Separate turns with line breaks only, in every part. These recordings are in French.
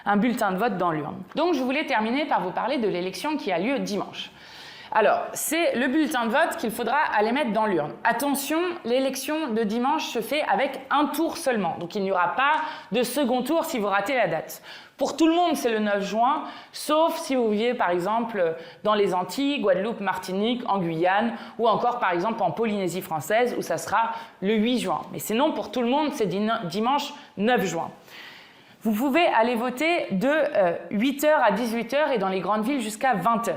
un bulletin de vote dans l'urne. Donc je voulais terminer par vous parler de l'élection qui a lieu dimanche. Alors, c'est le bulletin de vote qu'il faudra aller mettre dans l'urne. Attention, l'élection de dimanche se fait avec un tour seulement. Donc il n'y aura pas de second tour si vous ratez la date. Pour tout le monde, c'est le 9 juin, sauf si vous vivez par exemple dans les Antilles, Guadeloupe, Martinique, en Guyane, ou encore par exemple en Polynésie française, où ça sera le 8 juin. Mais sinon, pour tout le monde, c'est dimanche 9 juin. Vous pouvez aller voter de 8h à 18h et dans les grandes villes jusqu'à 20h.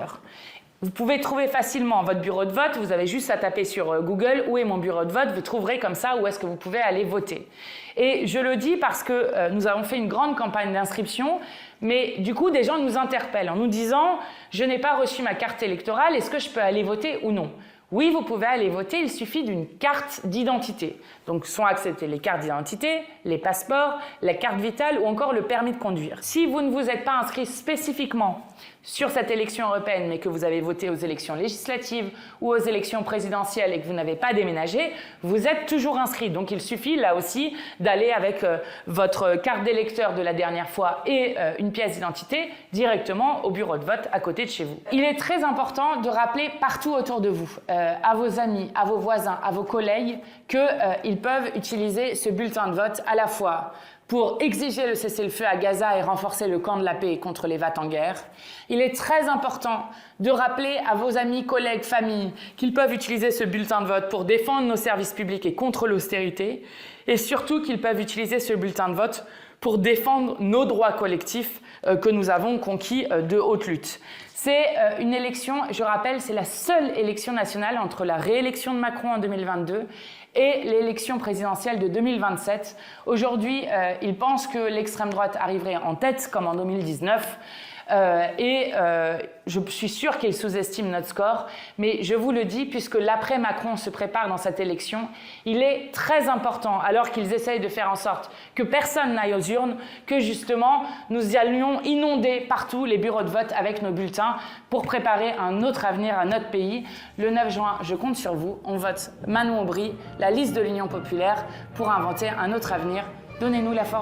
Vous pouvez trouver facilement votre bureau de vote, vous avez juste à taper sur Google « Où est mon bureau de vote ?» Vous trouverez comme ça où est-ce que vous pouvez aller voter. Et je le dis parce que nous avons fait une grande campagne d'inscription, mais du coup des gens nous interpellent en nous disant « Je n'ai pas reçu ma carte électorale, est-ce que je peux aller voter ou non ?» Oui, vous pouvez aller voter, il suffit d'une carte d'identité. Donc sont acceptées les cartes d'identité, les passeports, la carte vitale ou encore le permis de conduire. Si vous ne vous êtes pas inscrit spécifiquement sur cette élection européenne, mais que vous avez voté aux élections législatives ou aux élections présidentielles et que vous n'avez pas déménagé, vous êtes toujours inscrit. Donc il suffit là aussi d'aller avec votre carte d'électeur de la dernière fois et une pièce d'identité directement au bureau de vote à côté de chez vous. Il est très important de rappeler partout autour de vous, à vos amis, à vos voisins, à vos collègues, qu'ils peuvent utiliser ce bulletin de vote à la fois pour exiger le cessez-le-feu à Gaza et renforcer le camp de la paix contre les vats en guerre. Il est très important de rappeler à vos amis, collègues, familles qu'ils peuvent utiliser ce bulletin de vote pour défendre nos services publics et contre l'austérité, et surtout qu'ils peuvent utiliser ce bulletin de vote pour défendre nos droits collectifs que nous avons conquis de haute lutte. C'est une élection, je rappelle, c'est la seule élection nationale entre la réélection de Macron en 2022 et l'élection présidentielle de 2027. Aujourd'hui, ils pensent que l'extrême droite arriverait en tête comme en 2019. Je suis sûre qu'ils sous-estiment notre score, mais je vous le dis, puisque l'après-Macron se prépare dans cette élection, il est très important, alors qu'ils essayent de faire en sorte que personne n'aille aux urnes, que justement nous allions inonder partout les bureaux de vote avec nos bulletins pour préparer un autre avenir à notre pays. Le 9 juin, je compte sur vous, on vote Manon Aubry, la liste de l'Union populaire, pour inventer un autre avenir. Donnez-nous la force.